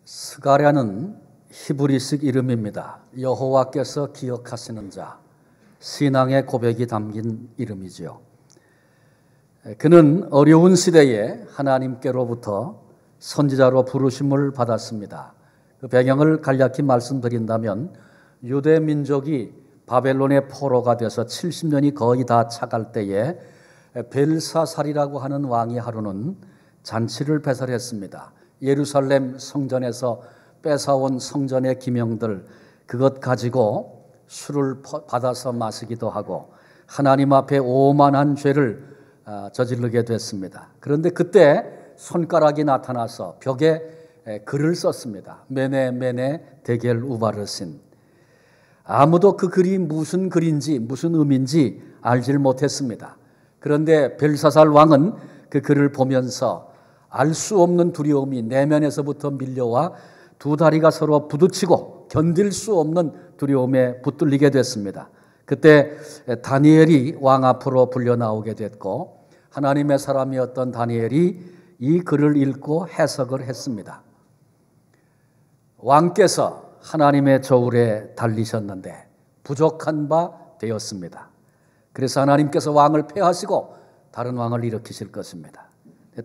스가랴는 히브리식 이름입니다. 여호와께서 기억하시는 자, 신앙의 고백이 담긴 이름이지요. 그는 어려운 시대에 하나님께로부터 선지자로 부르심을 받았습니다. 그 배경을 간략히 말씀드린다면 유대 민족이 바벨론의 포로가 돼서 70년이 거의 다 차갈 때에 벨사살이라고 하는 왕이 하루는 잔치를 배설했습니다. 예루살렘 성전에서 뺏어온 성전의 기명들, 그것 가지고 술을 받아서 마시기도 하고 하나님 앞에 오만한 죄를 저지르게 됐습니다. 그런데 그때 손가락이 나타나서 벽에 글을 썼습니다. 메네 메네 데겔 우바르신. 아무도 그 글이 무슨 글인지 무슨 의미인지 알질 못했습니다. 그런데 벨사살 왕은 그 글을 보면서 알 수 없는 두려움이 내면에서부터 밀려와 두 다리가 서로 부딪히고 견딜 수 없는 두려움에 붙들리게 됐습니다. 그때 다니엘이 왕 앞으로 불려 나오게 됐고 하나님의 사람이었던 다니엘이 이 글을 읽고 해석을 했습니다. 왕께서 하나님의 저울에 달리셨는데 부족한 바 되었습니다. 그래서 하나님께서 왕을 폐하시고 다른 왕을 일으키실 것입니다.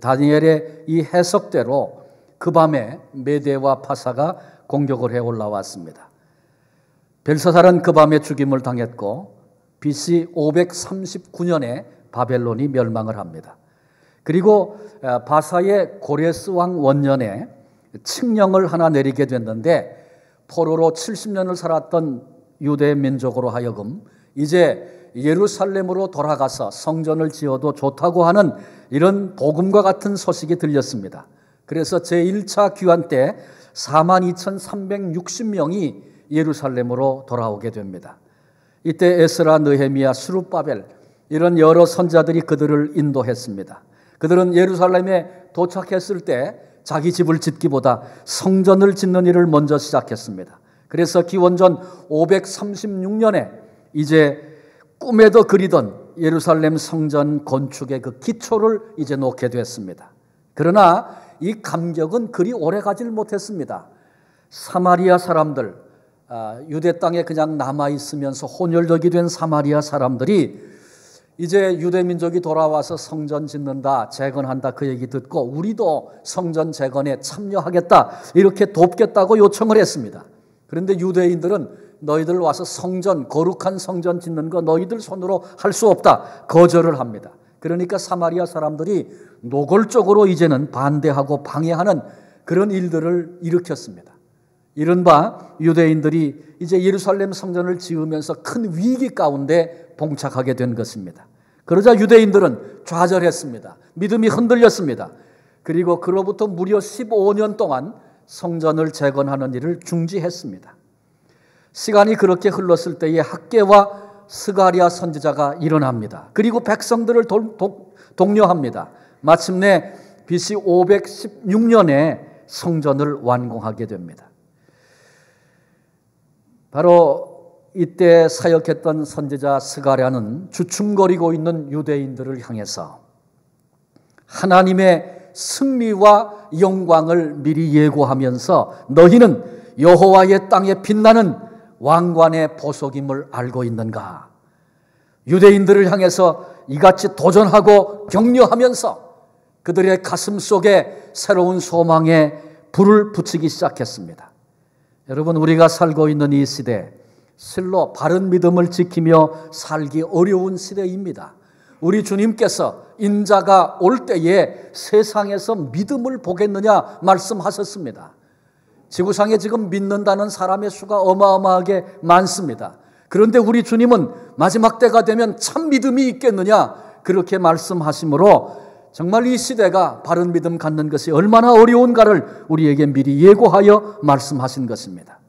다니엘의 이 해석대로 그 밤에 메대와 파사가 공격을 해 올라왔습니다. 벨사살은 그 밤에 죽임을 당했고 BC 539년에 바벨론이 멸망을 합니다. 그리고 바사의 고레스 왕 원년에 칙령을 하나 내리게 됐는데 포로로 70년을 살았던 유대 민족으로 하여금 이제 예루살렘으로 돌아가서 성전을 지어도 좋다고 하는 이런 복음과 같은 소식이 들렸습니다. 그래서 제1차 귀환 때 42,360명이 예루살렘으로 돌아오게 됩니다. 이때 에스라, 느헤미야, 스룹바벨 이런 여러 선자들이 그들을 인도했습니다. 그들은 예루살렘에 도착했을 때 자기 집을 짓기보다 성전을 짓는 일을 먼저 시작했습니다. 그래서 기원전 536년에 이제 꿈에도 그리던 예루살렘 성전 건축의 그 기초를 이제 놓게 됐습니다. 그러나 이 감격은 그리 오래 가질 못했습니다. 사마리아 사람들, 유대 땅에 그냥 남아있으면서 혼혈적이 된 사마리아 사람들이 이제 유대 민족이 돌아와서 성전 짓는다, 재건한다 그 얘기 듣고 우리도 성전 재건에 참여하겠다, 이렇게 돕겠다고 요청을 했습니다. 그런데 유대인들은 너희들 와서 성전, 거룩한 성전 짓는 거 너희들 손으로 할 수 없다, 거절을 합니다. 그러니까 사마리아 사람들이 노골적으로 이제는 반대하고 방해하는 그런 일들을 일으켰습니다. 이른바 유대인들이 이제 예루살렘 성전을 지으면서 큰 위기 가운데 봉착하게 된 것입니다. 그러자 유대인들은 좌절했습니다. 믿음이 흔들렸습니다. 그리고 그로부터 무려 15년 동안 성전을 재건하는 일을 중지했습니다. 시간이 그렇게 흘렀을 때에 학개와 스가랴 선지자가 일어납니다. 그리고 백성들을 독려합니다. 마침내 BC 516년에 성전을 완공하게 됩니다. 바로 이때 사역했던 선지자 스가랴는 주춤거리고 있는 유대인들을 향해서 하나님의 승리와 영광을 미리 예고하면서 너희는 여호와의 땅에 빛나는 왕관의 보석임을 알고 있는가? 유대인들을 향해서 이같이 도전하고 격려하면서 그들의 가슴 속에 새로운 소망의 불을 붙이기 시작했습니다. 여러분, 우리가 살고 있는 이 시대, 실로 바른 믿음을 지키며 살기 어려운 시대입니다. 우리 주님께서 인자가 올 때에 세상에서 믿음을 보겠느냐 말씀하셨습니다. 지구상에 지금 믿는다는 사람의 수가 어마어마하게 많습니다. 그런데 우리 주님은 마지막 때가 되면 참 믿음이 있겠느냐 그렇게 말씀하시므로 정말 이 시대가 바른 믿음 갖는 것이 얼마나 어려운가를 우리에게 미리 예고하여 말씀하신 것입니다.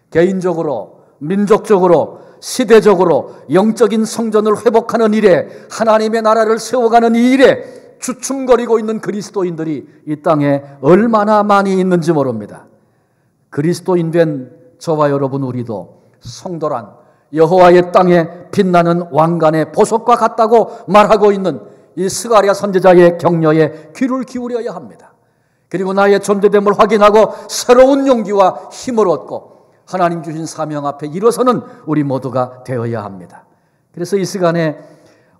개인적으로, 민족적으로, 시대적으로 영적인 성전을 회복하는 일에, 하나님의 나라를 세워가는 이 일에 주춤거리고 있는 그리스도인들이 이 땅에 얼마나 많이 있는지 모릅니다. 그리스도인 된 저와 여러분 우리도 성도란 여호와의 땅에 빛나는 왕관의 보석과 같다고 말하고 있는 이 스가랴 선지자의 격려에 귀를 기울여야 합니다. 그리고 나의 존재됨을 확인하고 새로운 용기와 힘을 얻고 하나님 주신 사명 앞에 일어서는 우리 모두가 되어야 합니다. 그래서 이 시간에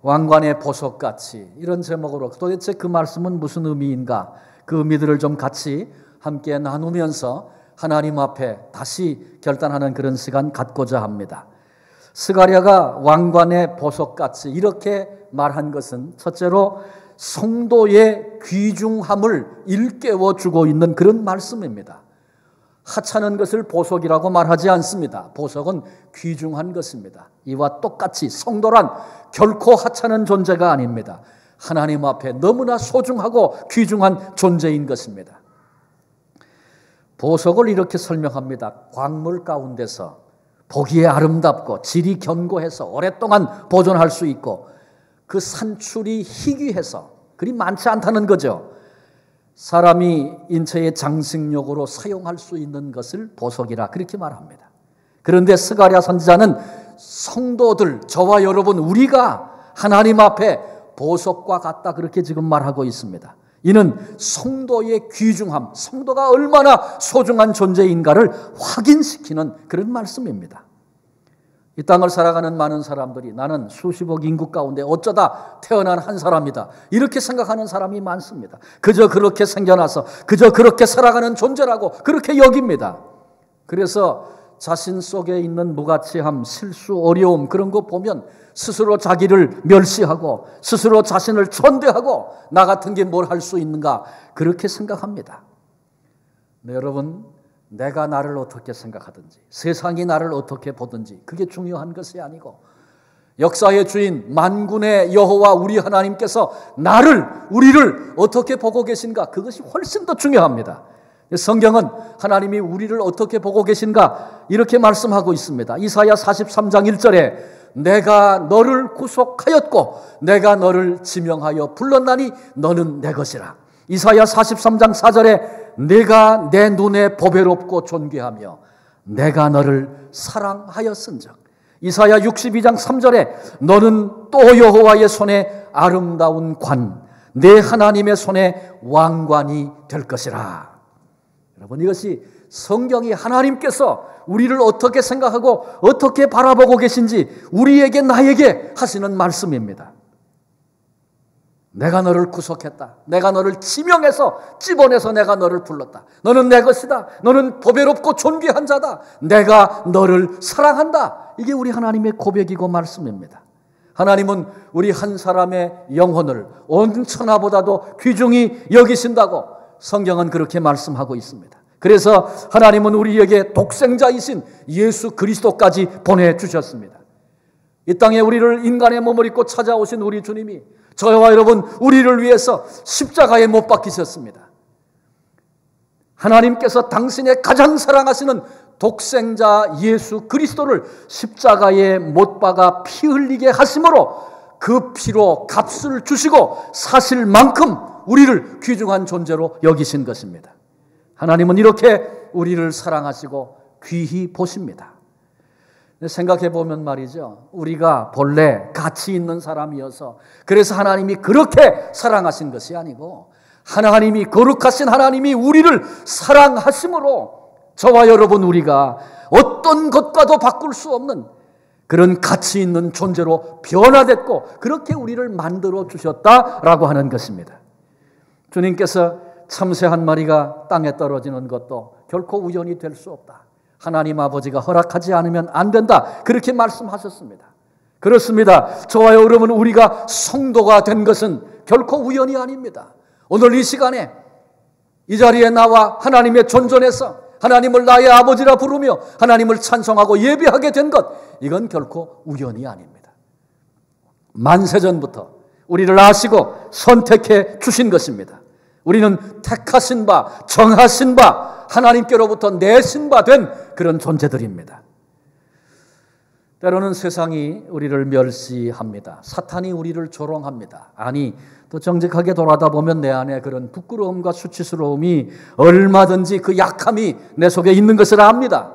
왕관의 보석같이 이런 제목으로 도대체 그 말씀은 무슨 의미인가, 그 의미들을 좀 같이 함께 나누면서 하나님 앞에 다시 결단하는 그런 시간 갖고자 합니다. 스가랴가 왕관의 보석같이 이렇게 말한 것은 첫째로 성도의 귀중함을 일깨워주고 있는 그런 말씀입니다. 하찮은 것을 보석이라고 말하지 않습니다. 보석은 귀중한 것입니다. 이와 똑같이 성도란 결코 하찮은 존재가 아닙니다. 하나님 앞에 너무나 소중하고 귀중한 존재인 것입니다. 보석을 이렇게 설명합니다. 광물 가운데서 보기에 아름답고 질이 견고해서 오랫동안 보존할 수 있고 그 산출이 희귀해서 그리 많지 않다는 거죠. 사람이 인체의 장식용으로 사용할 수 있는 것을 보석이라 그렇게 말합니다. 그런데 스가랴 선지자는 성도들, 저와 여러분 우리가 하나님 앞에 보석과 같다 그렇게 지금 말하고 있습니다. 이는 성도의 귀중함, 성도가 얼마나 소중한 존재인가를 확인시키는 그런 말씀입니다. 이 땅을 살아가는 많은 사람들이 나는 수십억 인구 가운데 어쩌다 태어난 한 사람이다 이렇게 생각하는 사람이 많습니다. 그저 그렇게 생겨나서 그저 그렇게 살아가는 존재라고 그렇게 여깁니다. 그래서 자신 속에 있는 무가치함, 실수, 어려움 그런 거 보면 스스로 자기를 멸시하고 스스로 자신을 천대하고 나 같은 게 뭘 할 수 있는가 그렇게 생각합니다. 네, 여러분, 내가 나를 어떻게 생각하든지 세상이 나를 어떻게 보든지 그게 중요한 것이 아니고 역사의 주인 만군의 여호와 우리 하나님께서 우리를 어떻게 보고 계신가 그것이 훨씬 더 중요합니다. 성경은 하나님이 우리를 어떻게 보고 계신가 이렇게 말씀하고 있습니다. 이사야 43장 1절에 내가 너를 구속하였고 내가 너를 지명하여 불렀나니 너는 내 것이라. 이사야 43장 4절에 내가 내 눈에 보배롭고 존귀하며 내가 너를 사랑하였은즉. 이사야 62장 3절에 너는 또 여호와의 손에 아름다운 관, 내 하나님의 손에 왕관이 될 것이라. 여러분, 이것이 성경이 하나님께서 우리를 어떻게 생각하고 어떻게 바라보고 계신지 우리에게 나에게 하시는 말씀입니다. 내가 너를 구속했다. 내가 너를 지명해서 찝어내서 내가 너를 불렀다. 너는 내 것이다. 너는 보배롭고 존귀한 자다. 내가 너를 사랑한다. 이게 우리 하나님의 고백이고 말씀입니다. 하나님은 우리 한 사람의 영혼을 온 천하보다도 귀중히 여기신다고 성경은 그렇게 말씀하고 있습니다. 그래서 하나님은 우리에게 독생자이신 예수 그리스도까지 보내주셨습니다. 이 땅에 우리를 인간의 몸을 입고 찾아오신 우리 주님이 저와 여러분 우리를 위해서 십자가에 못 박히셨습니다. 하나님께서 당신의 가장 사랑하시는 독생자 예수 그리스도를 십자가에 못 박아 피 흘리게 하심으로 그 피로 값을 주시고 사실만큼 우리를 귀중한 존재로 여기신 것입니다. 하나님은 이렇게 우리를 사랑하시고 귀히 보십니다. 생각해 보면 말이죠, 우리가 본래 가치 있는 사람이어서 그래서 하나님이 그렇게 사랑하신 것이 아니고 하나님이 거룩하신 하나님이 우리를 사랑하심으로 저와 여러분 우리가 어떤 것과도 바꿀 수 없는 그런 가치 있는 존재로 변화됐고 그렇게 우리를 만들어 주셨다라고 하는 것입니다. 주님께서 참새 한 마리가 땅에 떨어지는 것도 결코 우연이 될 수 없다. 하나님 아버지가 허락하지 않으면 안 된다. 그렇게 말씀하셨습니다. 그렇습니다. 저와 여러분 우리가 성도가 된 것은 결코 우연이 아닙니다. 오늘 이 시간에 이 자리에 나와 하나님의 존전에서 하나님을 나의 아버지라 부르며 하나님을 찬송하고 예배하게 된 것, 이건 결코 우연이 아닙니다. 만세전부터 우리를 아시고 선택해 주신 것입니다. 우리는 택하신 바, 정하신 바, 하나님께로부터 내신 바 된 그런 존재들입니다. 때로는 세상이 우리를 멸시합니다. 사탄이 우리를 조롱합니다. 아니, 또 정직하게 돌아다 보면 내 안에 그런 부끄러움과 수치스러움이 얼마든지 그 약함이 내 속에 있는 것을 압니다.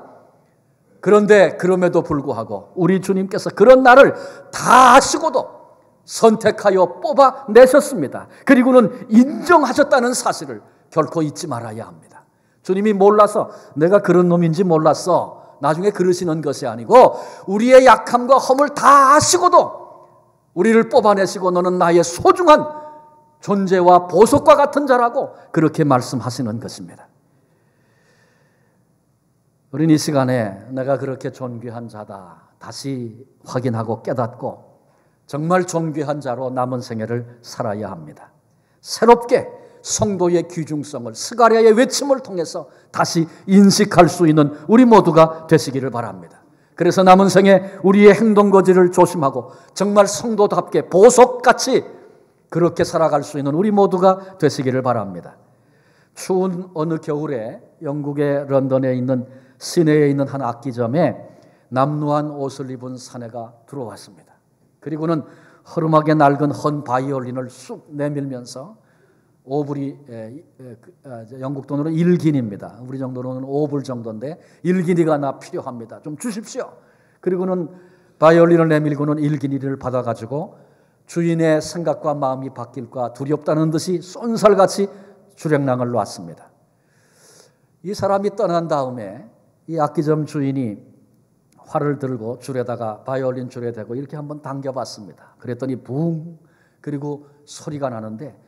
그런데 그럼에도 불구하고 우리 주님께서 그런 나를 다 아시고도 선택하여 뽑아내셨습니다. 그리고는 인정하셨다는 사실을 결코 잊지 말아야 합니다. 주님이 몰라서 내가 그런 놈인지 몰랐어, 나중에 그러시는 것이 아니고 우리의 약함과 허물 다 아시고도 우리를 뽑아내시고 너는 나의 소중한 존재와 보석과 같은 자라고 그렇게 말씀하시는 것입니다. 우리는 이 시간에 내가 그렇게 존귀한 자다 다시 확인하고 깨닫고 정말 존귀한 자로 남은 생애를 살아야 합니다. 새롭게 성도의 귀중성을 스가랴의 외침을 통해서 다시 인식할 수 있는 우리 모두가 되시기를 바랍니다. 그래서 남은 생에 우리의 행동거지를 조심하고 정말 성도답게 보석같이 그렇게 살아갈 수 있는 우리 모두가 되시기를 바랍니다. 추운 어느 겨울에 영국의 런던에 있는 시내에 있는 한 악기점에 남루한 옷을 입은 사내가 들어왔습니다. 그리고는 허름하게 낡은 헌 바이올린을 쑥 내밀면서 오불이, 영국 돈으로 1기니입니다. 우리 정도로는 5불 정도인데 1기니가 나 필요합니다. 좀 주십시오. 그리고는 바이올린을 내밀고는 1기니를 받아가지고 주인의 생각과 마음이 바뀔까 두렵다는 듯이 쏜살같이 주랭랑을 놨습니다. 이 사람이 떠난 다음에 이 악기점 주인이 활을 들고 줄에다가 바이올린 줄에 대고 이렇게 한번 당겨봤습니다. 그랬더니 붕, 그리고 소리가 나는데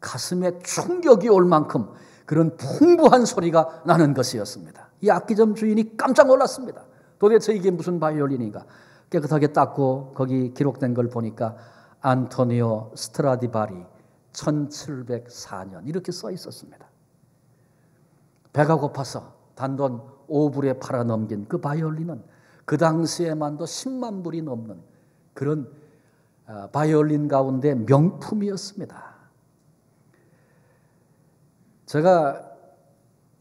가슴에 충격이 올 만큼 그런 풍부한 소리가 나는 것이었습니다. 이 악기점 주인이 깜짝 놀랐습니다. 도대체 이게 무슨 바이올린인가? 깨끗하게 닦고 거기 기록된 걸 보니까 안토니오 스트라디바리 1704년 이렇게 써 있었습니다. 배가 고파서 단돈 5불에 팔아넘긴 그 바이올린은 그 당시에만도 10만 불이 넘는 그런 바이올린 가운데 명품이었습니다. 제가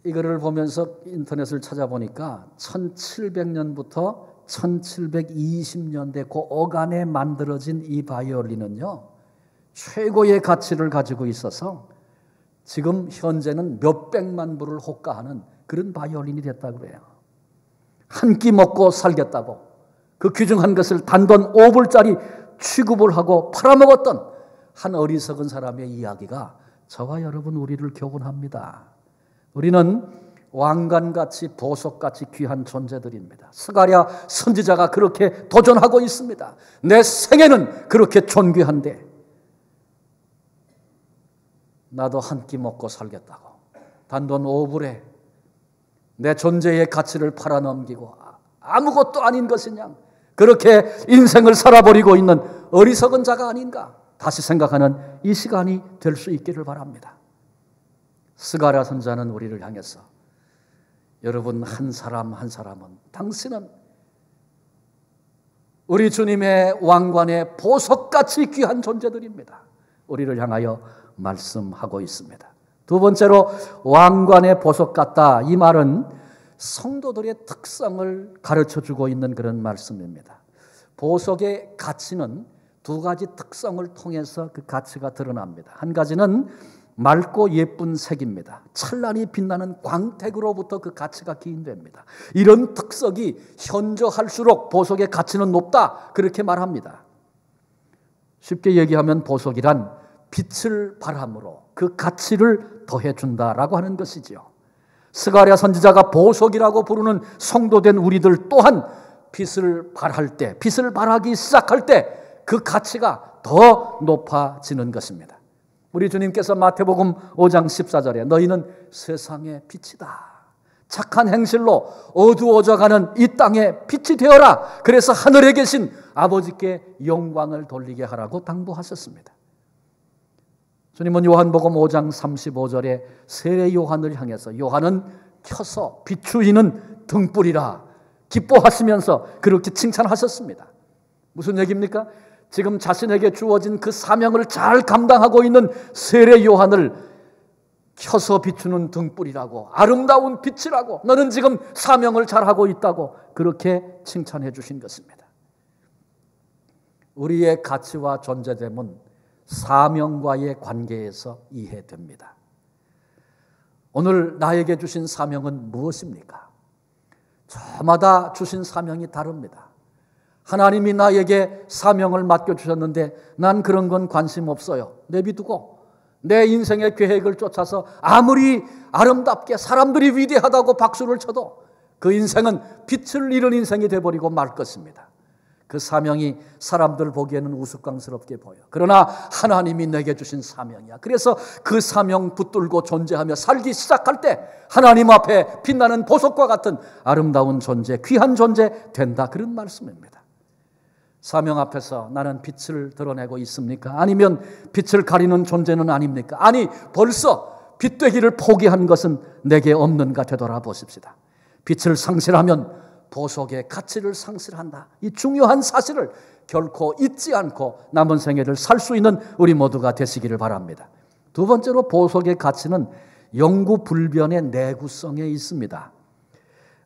이거를 보면서 인터넷을 찾아보니까 1700년부터 1720년대 그 어간에 만들어진 이 바이올린은요, 최고의 가치를 가지고 있어서 지금 현재는 몇백만 불을 호가하는 그런 바이올린이 됐다고 해요. 한 끼 먹고 살겠다고 그 귀중한 것을 단돈 5불짜리 취급을 하고 팔아먹었던 한 어리석은 사람의 이야기가 저와 여러분 우리를 교훈합니다. 우리는 왕관같이 보석같이 귀한 존재들입니다. 스가랴 선지자가 그렇게 도전하고 있습니다. 내 생애는 그렇게 존귀한데 나도 한 끼 먹고 살겠다고 단돈 5불에 내 존재의 가치를 팔아넘기고 아무것도 아닌 것이냐 그렇게 인생을 살아버리고 있는 어리석은 자가 아닌가 다시 생각하는 이 시간이 될 수 있기를 바랍니다. 스가랴 선지자는 우리를 향해서 여러분 한 사람 한 사람은 당신은 우리 주님의 왕관의 보석같이 귀한 존재들입니다. 우리를 향하여 말씀하고 있습니다. 두 번째로 왕관의 보석 같다. 이 말은 성도들의 특성을 가르쳐주고 있는 그런 말씀입니다. 보석의 가치는 두 가지 특성을 통해서 그 가치가 드러납니다. 한 가지는 맑고 예쁜 색입니다. 찬란히 빛나는 광택으로부터 그 가치가 기인됩니다. 이런 특성이 현저할수록 보석의 가치는 높다 그렇게 말합니다. 쉽게 얘기하면 보석이란 빛을 발함으로 그 가치를 더해준다라고 하는 것이지요. 스가랴 선지자가 보석이라고 부르는 성도된 우리들 또한 빛을 발할 때, 빛을 발하기 시작할 때 그 가치가 더 높아지는 것입니다. 우리 주님께서 마태복음 5장 14절에 너희는 세상의 빛이다. 착한 행실로 어두워져가는 이 땅에 빛이 되어라. 그래서 하늘에 계신 아버지께 영광을 돌리게 하라고 당부하셨습니다. 주님은 요한복음 5장 35절에 세례 요한을 향해서 요한은 켜서 비추이는 등불이라 기뻐하시면서 그렇게 칭찬하셨습니다. 무슨 얘기입니까? 지금 자신에게 주어진 그 사명을 잘 감당하고 있는 세례 요한을 켜서 비추는 등불이라고 아름다운 빛이라고 너는 지금 사명을 잘하고 있다고 그렇게 칭찬해 주신 것입니다. 우리의 가치와 존재됨은 사명과의 관계에서 이해됩니다. 오늘 나에게 주신 사명은 무엇입니까? 저마다 주신 사명이 다릅니다. 하나님이 나에게 사명을 맡겨주셨는데 난 그런 건 관심 없어요. 내비두고 내 인생의 계획을 쫓아서 아무리 아름답게 사람들이 위대하다고 박수를 쳐도 그 인생은 빛을 잃은 인생이 되어버리고 말 것입니다. 그 사명이 사람들 보기에는 우스꽝스럽게 보여. 그러나 하나님이 내게 주신 사명이야. 그래서 그 사명 붙들고 존재하며 살기 시작할 때 하나님 앞에 빛나는 보석과 같은 아름다운 존재, 귀한 존재 된다. 그런 말씀입니다. 사명 앞에서 나는 빛을 드러내고 있습니까? 아니면 빛을 가리는 존재는 아닙니까? 아니, 벌써 빛 되기를 포기한 것은 내게 없는가 되돌아보십시다. 빛을 상실하면 보석의 가치를 상실한다. 이 중요한 사실을 결코 잊지 않고 남은 생애를 살 수 있는 우리 모두가 되시기를 바랍니다. 두 번째로 보석의 가치는 영구불변의 내구성에 있습니다.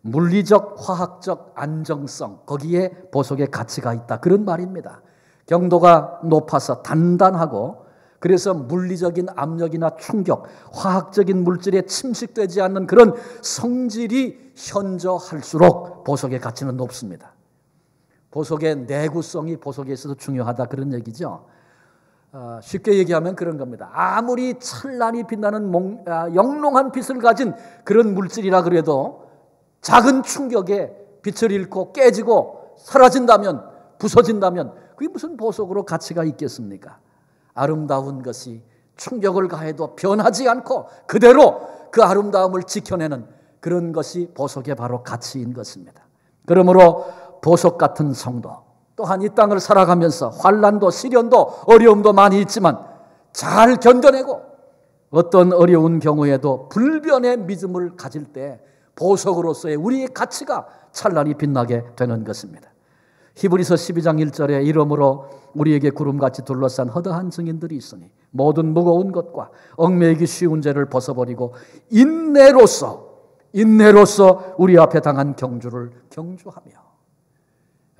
물리적, 화학적 안정성, 거기에 보석의 가치가 있다. 그런 말입니다. 경도가 높아서 단단하고 그래서 물리적인 압력이나 충격, 화학적인 물질에 침식되지 않는 그런 성질이 현저할수록 보석의 가치는 높습니다. 보석의 내구성이 보석에 있어서 중요하다 그런 얘기죠. 쉽게 얘기하면 그런 겁니다. 아무리 찬란히 빛나는 영롱한 빛을 가진 그런 물질이라 그래도 작은 충격에 빛을 잃고 깨지고 사라진다면, 부서진다면 그게 무슨 보석으로 가치가 있겠습니까? 아름다운 것이 충격을 가해도 변하지 않고 그대로 그 아름다움을 지켜내는 그런 것이 보석의 바로 가치인 것입니다. 그러므로 보석 같은 성도, 또한 이 땅을 살아가면서 환난도 시련도 어려움도 많이 있지만 잘 견뎌내고 어떤 어려운 경우에도 불변의 믿음을 가질 때 보석으로서의 우리의 가치가 찬란히 빛나게 되는 것입니다. 히브리서 12장 1절에 이러므로 우리에게 구름같이 둘러싼 허다한 증인들이 있으니 모든 무거운 것과 얽매이기 쉬운 죄를 벗어버리고 인내로서 우리 앞에 당한 경주를 경주하며.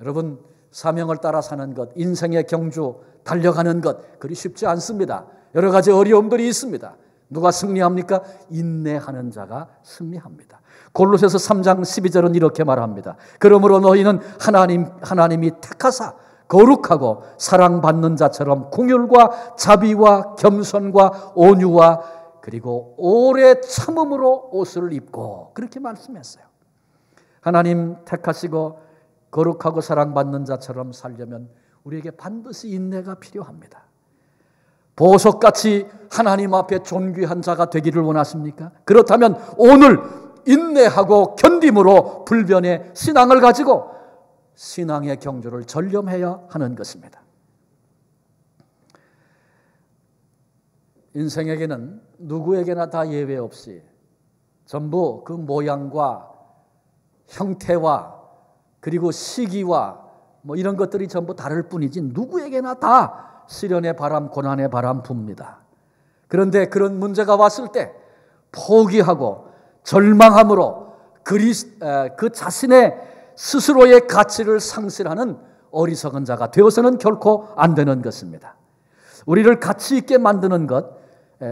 여러분, 사명을 따라 사는 것, 인생의 경주 달려가는 것 그리 쉽지 않습니다. 여러 가지 어려움들이 있습니다. 누가 승리합니까? 인내하는 자가 승리합니다. 골로새서 3장 12절은 이렇게 말합니다. 그러므로 너희는 하나님이 택하사 거룩하고 사랑받는 자처럼 긍휼과 자비와 겸손과 온유와 그리고 오래 참음으로 옷을 입고, 그렇게 말씀했어요. 하나님 택하시고 거룩하고 사랑받는 자처럼 살려면 우리에게 반드시 인내가 필요합니다. 보석같이 하나님 앞에 존귀한 자가 되기를 원하십니까? 그렇다면 오늘 인내하고 견딤으로 불변의 신앙을 가지고 신앙의 경주를 전념해야 하는 것입니다. 인생에게는 누구에게나 다 예외 없이 전부 그 모양과 형태와 그리고 시기와 이런 것들이 전부 다를 뿐이지 누구에게나 다 시련의 바람, 고난의 바람 붑니다. 그런데 그런 문제가 왔을 때 포기하고 절망함으로 그 자신의 스스로의 가치를 상실하는 어리석은 자가 되어서는 결코 안 되는 것입니다. 우리를 가치 있게 만드는 것,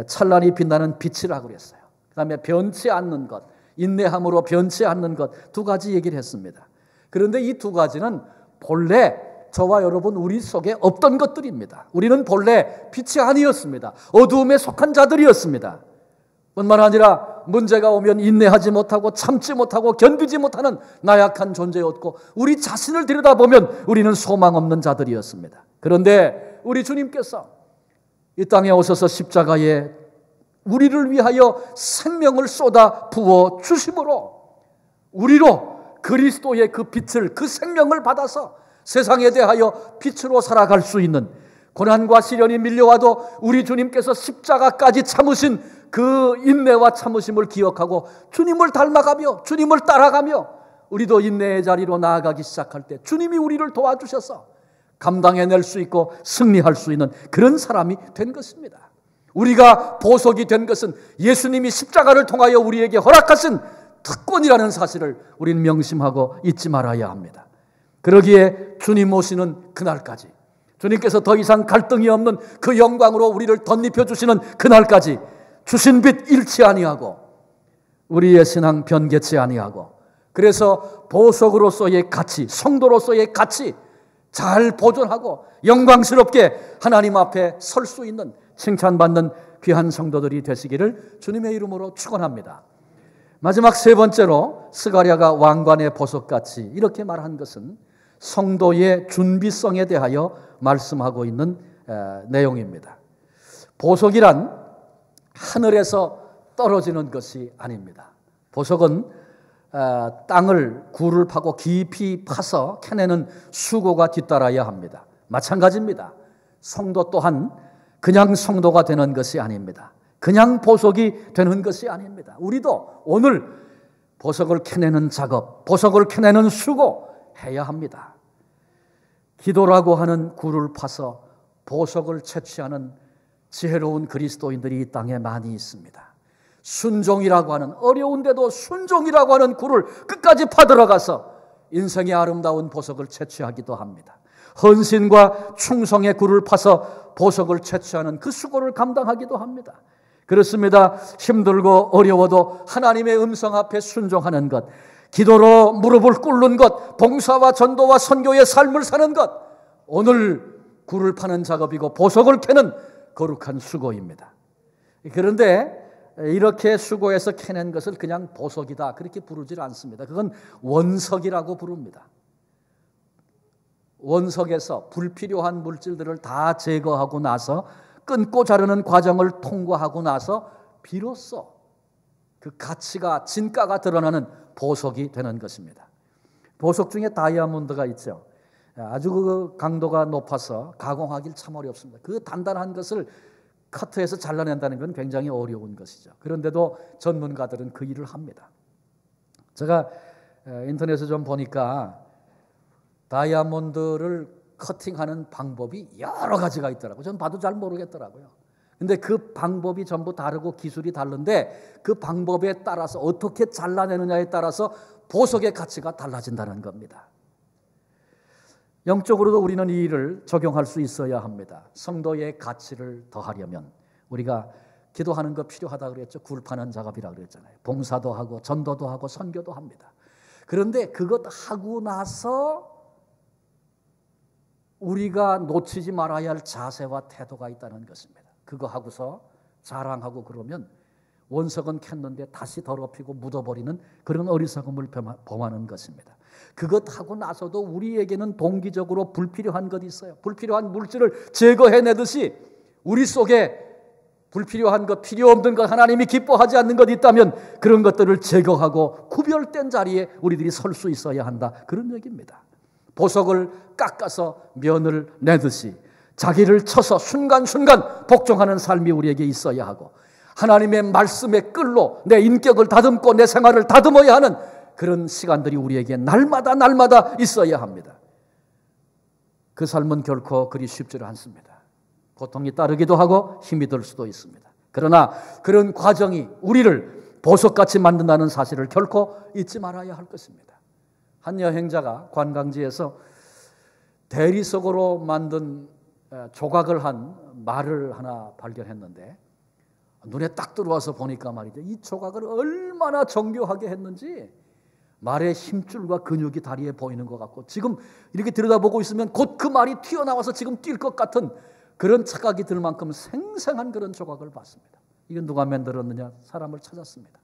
찬란히 빛나는 빛이라고 그랬어요. 그 다음에 변치 않는 것, 인내함으로 변치 않는 것, 두 가지 얘기를 했습니다. 그런데 이 두 가지는 본래 저와 여러분 우리 속에 없던 것들입니다. 우리는 본래 빛이 아니었습니다. 어두움에 속한 자들이었습니다. 뿐만 아니라 문제가 오면 인내하지 못하고 참지 못하고 견디지 못하는 나약한 존재였고 우리 자신을 들여다보면 우리는 소망 없는 자들이었습니다. 그런데 우리 주님께서 이 땅에 오셔서 십자가에 우리를 위하여 생명을 쏟아 부어 주심으로 우리로 그리스도의 그 빛을, 그 생명을 받아서 세상에 대하여 빛으로 살아갈 수 있는, 고난과 시련이 밀려와도 우리 주님께서 십자가까지 참으신 그 인내와 참으심을 기억하고 주님을 닮아가며 주님을 따라가며 우리도 인내의 자리로 나아가기 시작할 때 주님이 우리를 도와주셔서 감당해낼 수 있고 승리할 수 있는 그런 사람이 된 것입니다. 우리가 보석이 된 것은 예수님이 십자가를 통하여 우리에게 허락하신 특권이라는 사실을 우리는 명심하고 잊지 말아야 합니다. 그러기에 주님 오시는 그날까지, 주님께서 더 이상 갈등이 없는 그 영광으로 우리를 덧입혀 주시는 그날까지 주신 빛 잃지 아니하고 우리의 신앙 변개치 아니하고, 그래서 보석으로서의 가치, 성도로서의 가치 잘 보존하고 영광스럽게 하나님 앞에 설 수 있는 칭찬받는 귀한 성도들이 되시기를 주님의 이름으로 축원합니다. 마지막 세 번째로 스가랴가 왕관의 보석같이 이렇게 말한 것은 성도의 준비성에 대하여 말씀하고 있는 내용입니다. 보석이란 하늘에서 떨어지는 것이 아닙니다. 보석은 땅을 굴을 파고 깊이 파서 캐내는 수고가 뒤따라야 합니다. 마찬가지입니다. 성도 또한 그냥 성도가 되는 것이 아닙니다. 그냥 보석이 되는 것이 아닙니다. 우리도 오늘 보석을 캐내는 작업, 보석을 캐내는 수고 해야 합니다. 기도라고 하는 굴을 파서 보석을 채취하는 지혜로운 그리스도인들이 이 땅에 많이 있습니다. 순종이라고 하는, 어려운데도 순종이라고 하는 굴을 끝까지 파들어가서 인생의 아름다운 보석을 채취하기도 합니다. 헌신과 충성의 굴을 파서 보석을 채취하는 그 수고를 감당하기도 합니다. 그렇습니다. 힘들고 어려워도 하나님의 음성 앞에 순종하는 것, 기도로 무릎을 꿇는 것, 봉사와 전도와 선교의 삶을 사는 것, 오늘 굴을 파는 작업이고 보석을 캐는 거룩한 수고입니다. 그런데 이렇게 수고해서 캐낸 것을 그냥 보석이다 그렇게 부르질 않습니다. 그건 원석이라고 부릅니다. 원석에서 불필요한 물질들을 다 제거하고 나서 끊고 자르는 과정을 통과하고 나서 비로소 그 가치가, 진가가 드러나는 보석이 되는 것입니다. 보석 중에 다이아몬드가 있죠. 아주 그 강도가 높아서 가공하기 참 어렵습니다. 그 단단한 것을 커트해서 잘라낸다는 건 굉장히 어려운 것이죠. 그런데도 전문가들은 그 일을 합니다. 제가 인터넷에 좀 보니까 다이아몬드를 커팅하는 방법이 여러 가지가 있더라고요. 전 봐도 잘 모르겠더라고요. 근데 그 방법이 전부 다르고 기술이 다른데 그 방법에 따라서 어떻게 잘라내느냐에 따라서 보석의 가치가 달라진다는 겁니다. 영적으로도 우리는 이 일을 적용할 수 있어야 합니다. 성도의 가치를 더하려면 우리가 기도하는 거 필요하다 그랬죠. 굴 파는 작업이라 그랬잖아요. 봉사도 하고 전도도 하고 선교도 합니다. 그런데 그것 하고 나서 우리가 놓치지 말아야 할 자세와 태도가 있다는 것입니다. 그거 하고서 자랑하고 그러면 원석은 캤는데 다시 더럽히고 묻어버리는 그런 어리석음을 범하는 것입니다. 그것 하고 나서도 우리에게는 동기적으로 불필요한 것이 있어요. 불필요한 물질을 제거해내듯이 우리 속에 불필요한 것, 필요 없는 것, 하나님이 기뻐하지 않는 것 있다면 그런 것들을 제거하고 구별된 자리에 우리들이 설 수 있어야 한다. 그런 얘기입니다. 보석을 깎아서 면을 내듯이 자기를 쳐서 순간순간 복종하는 삶이 우리에게 있어야 하고 하나님의 말씀의 끌로 내 인격을 다듬고 내 생활을 다듬어야 하는 그런 시간들이 우리에게 날마다 있어야 합니다. 그 삶은 결코 그리 쉽지 않습니다. 고통이 따르기도 하고 힘이 들 수도 있습니다. 그러나 그런 과정이 우리를 보석같이 만든다는 사실을 결코 잊지 말아야 할 것입니다. 한 여행자가 관광지에서 대리석으로 만든 조각을 한 말을 하나 발견했는데 눈에 딱 들어와서 보니까 말이죠. 이 조각을 얼마나 정교하게 했는지 말의 힘줄과 근육이 다리에 보이는 것 같고 지금 이렇게 들여다보고 있으면 곧 그 말이 튀어나와서 지금 뛸 것 같은 그런 착각이 들 만큼 생생한 그런 조각을 봤습니다. 이건 누가 만들었느냐? 사람을 찾았습니다.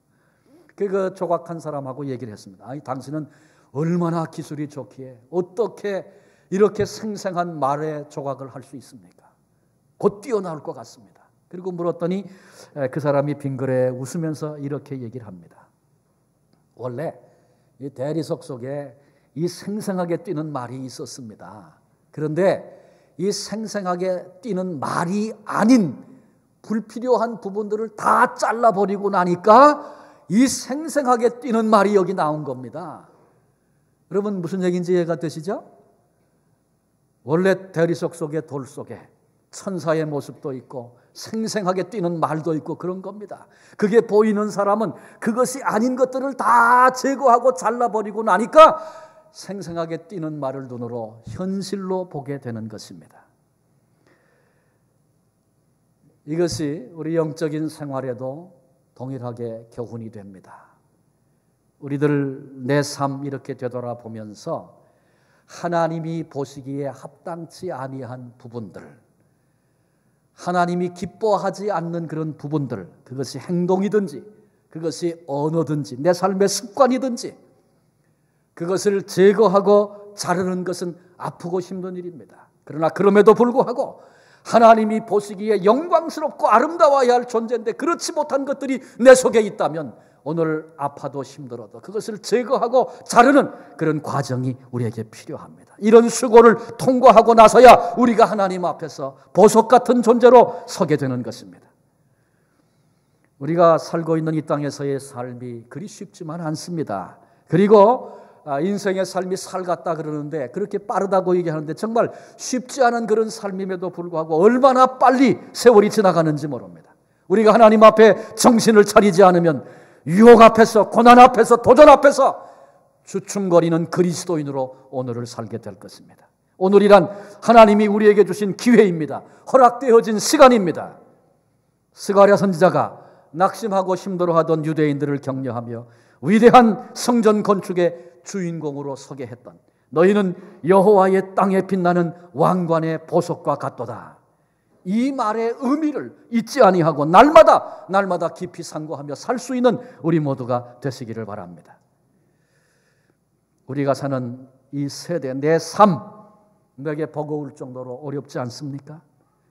그 조각한 사람하고 얘기를 했습니다. 아니 당신은 얼마나 기술이 좋기에 어떻게 이렇게 생생한 말의 조각을 할 수 있습니까? 곧 뛰어나올 것 같습니다. 그리고 물었더니 그 사람이 빙그레 웃으면서 이렇게 얘기를 합니다. 원래 이 대리석 속에 이 생생하게 뛰는 말이 있었습니다. 그런데 이 생생하게 뛰는 말이 아닌 불필요한 부분들을 다 잘라버리고 나니까 이 생생하게 뛰는 말이 여기 나온 겁니다. 여러분 무슨 얘기인지 이해가 되시죠? 원래 대리석 속에 돌 속에 천사의 모습도 있고 생생하게 뛰는 말도 있고 그런 겁니다. 그게 보이는 사람은 그것이 아닌 것들을 다 제거하고 잘라버리고 나니까 생생하게 뛰는 말을 눈으로 현실로 보게 되는 것입니다. 이것이 우리 영적인 생활에도 동일하게 교훈이 됩니다. 우리들 내 삶 이렇게 되돌아보면서 하나님이 보시기에 합당치 아니한 부분들, 하나님이 기뻐하지 않는 그런 부분들, 그것이 행동이든지 그것이 언어든지 내 삶의 습관이든지 그것을 제거하고 자르는 것은 아프고 힘든 일입니다. 그러나 그럼에도 불구하고 하나님이 보시기에 영광스럽고 아름다워야 할 존재인데 그렇지 못한 것들이 내 속에 있다면 오늘 아파도 힘들어도 그것을 제거하고 자르는 그런 과정이 우리에게 필요합니다. 이런 수고를 통과하고 나서야 우리가 하나님 앞에서 보석 같은 존재로 서게 되는 것입니다. 우리가 살고 있는 이 땅에서의 삶이 그리 쉽지만 않습니다. 그리고 인생의 삶이 살 같다 그러는데 그렇게 빠르다고 얘기하는데 정말 쉽지 않은 그런 삶임에도 불구하고 얼마나 빨리 세월이 지나가는지 모릅니다. 우리가 하나님 앞에 정신을 차리지 않으면 유혹 앞에서, 고난 앞에서, 도전 앞에서 주춤거리는 그리스도인으로 오늘을 살게 될 것입니다. 오늘이란 하나님이 우리에게 주신 기회입니다. 허락되어진 시간입니다. 스가랴 선지자가 낙심하고 힘들어하던 유대인들을 격려하며 위대한 성전 건축의 주인공으로 서게 했던 너희는 여호와의 땅에 빛나는 왕관의 보석과 같도다. 이 말의 의미를 잊지 아니하고 날마다 깊이 상고하며 살 수 있는 우리 모두가 되시기를 바랍니다. 우리가 사는 이 세대, 내 삶, 내게 버거울 정도로 어렵지 않습니까?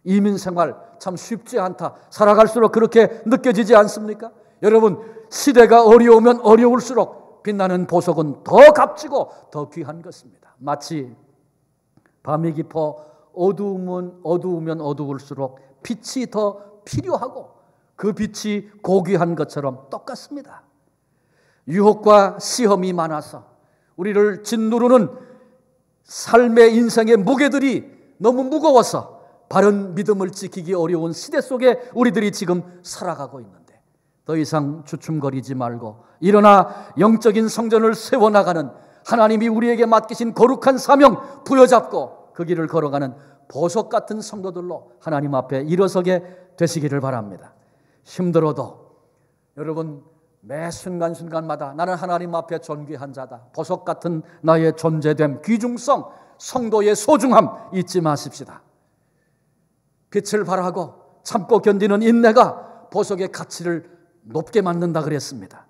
이민생활 참 쉽지 않다. 살아갈수록 그렇게 느껴지지 않습니까? 여러분, 시대가 어려우면 어려울수록 빛나는 보석은 더 값지고 더 귀한 것입니다. 마치 밤이 깊어 어두우면 어두울수록 빛이 더 필요하고 그 빛이 고귀한 것처럼 똑같습니다. 유혹과 시험이 많아서 우리를 짓누르는 삶의 인생의 무게들이 너무 무거워서 바른 믿음을 지키기 어려운 시대 속에 우리들이 지금 살아가고 있는데 더 이상 주춤거리지 말고 일어나 영적인 성전을 세워나가는 하나님이 우리에게 맡기신 거룩한 사명 부여잡고 그 길을 걸어가는 보석 같은 성도들로 하나님 앞에 일어서게 되시기를 바랍니다. 힘들어도 여러분 매 순간순간마다 나는 하나님 앞에 존귀한 자다. 보석 같은 나의 존재됨, 귀중성, 성도의 소중함 잊지 마십시다. 빛을 발하고 참고 견디는 인내가 보석의 가치를 높게 만든다 그랬습니다.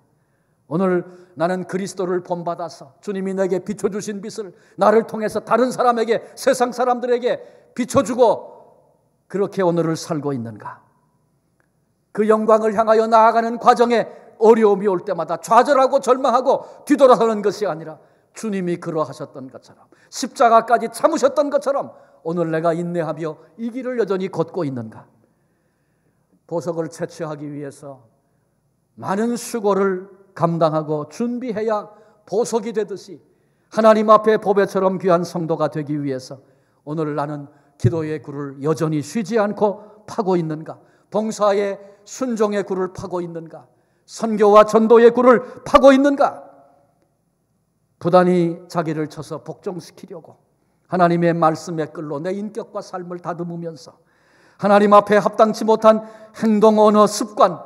오늘 나는 그리스도를 본받아서 주님이 내게 비춰주신 빛을 나를 통해서 다른 사람에게, 세상 사람들에게 비춰주고 그렇게 오늘을 살고 있는가? 그 영광을 향하여 나아가는 과정에 어려움이 올 때마다 좌절하고 절망하고 뒤돌아서는 것이 아니라 주님이 그러하셨던 것처럼 십자가까지 참으셨던 것처럼 오늘 내가 인내하며 이 길을 여전히 걷고 있는가? 보석을 채취하기 위해서 많은 수고를 감당하고 준비해야 보석이 되듯이 하나님 앞에 보배처럼 귀한 성도가 되기 위해서 오늘 나는 기도의 굴을 여전히 쉬지 않고 파고 있는가? 봉사의 순종의 굴을 파고 있는가? 선교와 전도의 굴을 파고 있는가? 부단히 자기를 쳐서 복종시키려고 하나님의 말씀의 끌로 내 인격과 삶을 다듬으면서 하나님 앞에 합당치 못한 행동, 언어, 습관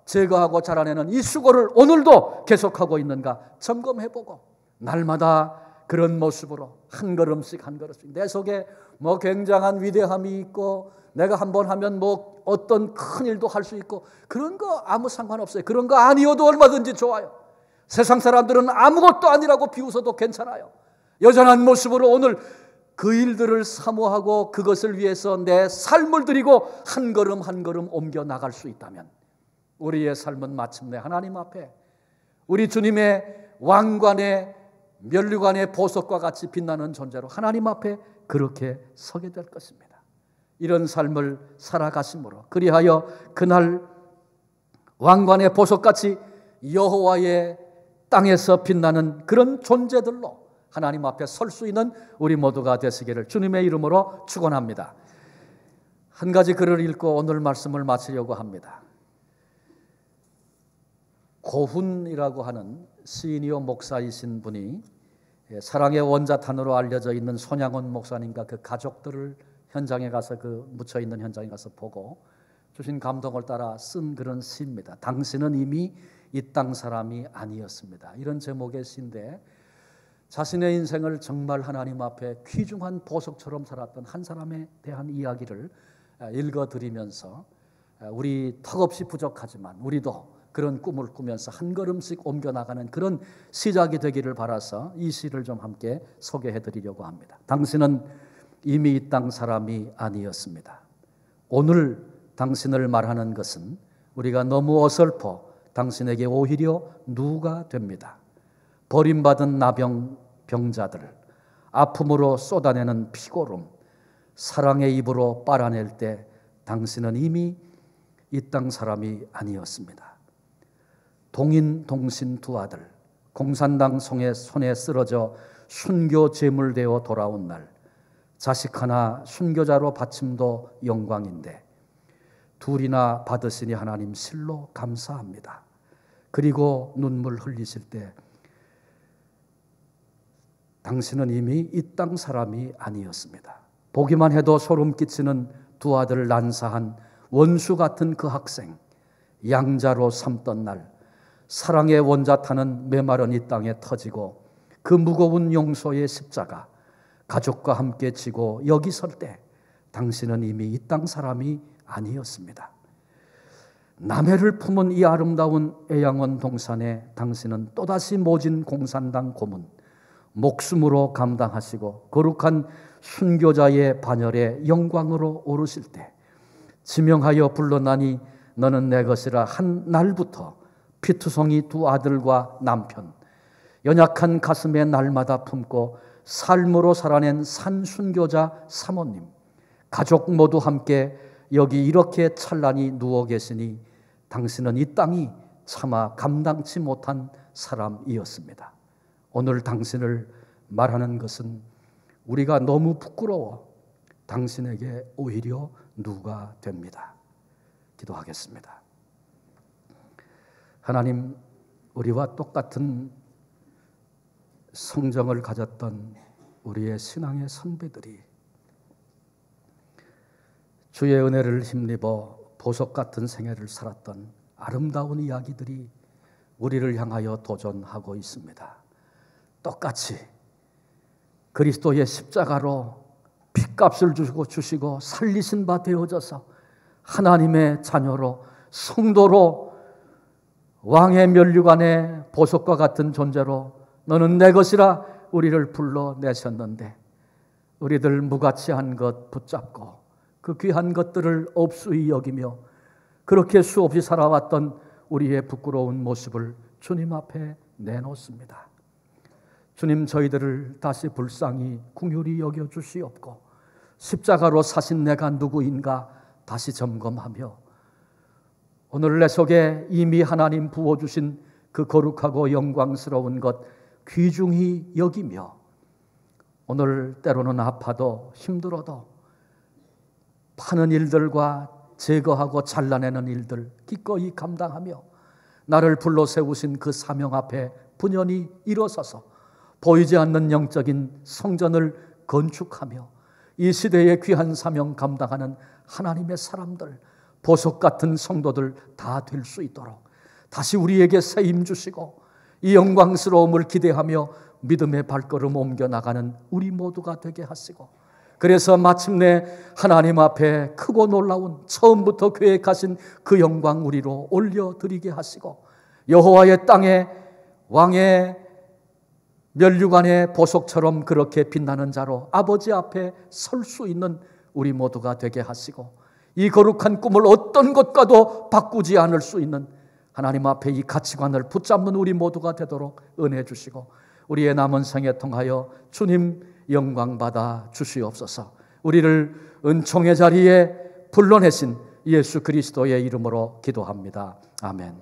제거하고 자라내는 이 수고를 오늘도 계속하고 있는가 점검해보고 날마다 그런 모습으로 한 걸음씩 한 걸음씩 내 속에 뭐 굉장한 위대함이 있고 내가 한번 하면 뭐 어떤 큰 일도 할 수 있고 그런 거 아무 상관없어요. 그런 거 아니어도 얼마든지 좋아요. 세상 사람들은 아무것도 아니라고 비웃어도 괜찮아요. 여전한 모습으로 오늘 그 일들을 사모하고 그것을 위해서 내 삶을 드리고 한 걸음 한 걸음 옮겨 나갈 수 있다면 우리의 삶은 마침내 하나님 앞에 우리 주님의 왕관의 면류관의 보석과 같이 빛나는 존재로 하나님 앞에 그렇게 서게 될 것입니다. 이런 삶을 살아가심으로 그리하여 그날 왕관의 보석같이 여호와의 땅에서 빛나는 그런 존재들로 하나님 앞에 설 수 있는 우리 모두가 되시기를 주님의 이름으로 축원합니다. 한 가지 글을 읽고 오늘 말씀을 마치려고 합니다. 고훈이라고 하는 시니어 목사이신 분이 사랑의 원자탄으로 알려져 있는 손양원 목사님과 그 가족들을 현장에 가서 그 묻혀 있는 현장에 가서 보고 주신 감동을 따라 쓴 그런 시입니다. 당신은 이미 이 땅 사람이 아니었습니다. 이런 제목의 시인데 자신의 인생을 정말 하나님 앞에 귀중한 보석처럼 살았던 한 사람에 대한 이야기를 읽어드리면서 우리 턱없이 부족하지만 우리도 그런 꿈을 꾸면서 한 걸음씩 옮겨나가는 그런 시작이 되기를 바라서 이 시를 좀 함께 소개해드리려고 합니다. 당신은 이미 이 땅 사람이 아니었습니다. 오늘 당신을 말하는 것은 우리가 너무 어설퍼 당신에게 오히려 누가 됩니다. 버림받은 나병 병자들, 아픔으로 쏟아내는 피고름, 사랑의 입으로 빨아낼 때 당신은 이미 이 땅 사람이 아니었습니다. 동인 동신 두 아들, 공산당 손에 쓰러져 순교 제물되어 돌아온 날, 자식 하나 순교자로 바침도 영광인데 둘이나 받으시니 하나님 실로 감사합니다. 그리고 눈물 흘리실 때 당신은 이미 이 땅 사람이 아니었습니다. 보기만 해도 소름 끼치는 두 아들을 난사한 원수 같은 그 학생, 양자로 삼던 날 사랑의 원자탄은 메마른 이 땅에 터지고 그 무거운 용서의 십자가 가족과 함께 지고 여기 설 때 당신은 이미 이 땅 사람이 아니었습니다. 남해를 품은 이 아름다운 애양원 동산에 당신은 또다시 모진 공산당 고문, 목숨으로 감당하시고 거룩한 순교자의 반열에 영광으로 오르실 때 지명하여 불러나니 너는 내 것이라 한 날부터 피투성이 두 아들과 남편, 연약한 가슴에 날마다 품고 삶으로 살아낸 산순교자 사모님, 가족 모두 함께 여기 이렇게 찬란히 누워 계시니 당신은 이 땅이 차마 감당치 못한 사람이었습니다. 오늘 당신을 말하는 것은 우리가 너무 부끄러워 당신에게 오히려 누가 됩니다. 기도하겠습니다. 하나님, 우리와 똑같은 성정을 가졌던 우리의 신앙의 선배들이 주의 은혜를 힘입어 보석 같은 생애를 살았던 아름다운 이야기들이 우리를 향하여 도전하고 있습니다. 똑같이 그리스도의 십자가로 핏값을 주시고 살리신 바 되어져서 하나님의 자녀로 성도로 왕의 면류관의 보석과 같은 존재로 너는 내 것이라 우리를 불러내셨는데 우리들 무가치한 것 붙잡고 그 귀한 것들을 없수히 여기며 그렇게 수없이 살아왔던 우리의 부끄러운 모습을 주님 앞에 내놓습니다. 주님, 저희들을 다시 불쌍히 긍휼히 여겨주시옵고 십자가로 사신 내가 누구인가 다시 점검하며 오늘 내 속에 이미 하나님 부어주신 그 거룩하고 영광스러운 것 귀중히 여기며 오늘 때로는 아파도 힘들어도 파는 일들과 제거하고 잘라내는 일들 기꺼이 감당하며 나를 불러 세우신 그 사명 앞에 분연히 일어서서 보이지 않는 영적인 성전을 건축하며 이 시대의 귀한 사명 감당하는 하나님의 사람들, 보석 같은 성도들 다 될 수 있도록 다시 우리에게 새 힘 주시고 이 영광스러움을 기대하며 믿음의 발걸음 옮겨나가는 우리 모두가 되게 하시고 그래서 마침내 하나님 앞에 크고 놀라운 처음부터 계획하신 그 영광 우리로 올려드리게 하시고 여호와의 땅에 왕의 면류관의 보석처럼 그렇게 빛나는 자로 아버지 앞에 설 수 있는 우리 모두가 되게 하시고 이 거룩한 꿈을 어떤 것과도 바꾸지 않을 수 있는 하나님 앞에 이 가치관을 붙잡는 우리 모두가 되도록 은혜 주시고 우리의 남은 생에 통하여 주님 영광 받아 주시옵소서. 우리를 은총의 자리에 불러내신 예수 그리스도의 이름으로 기도합니다. 아멘.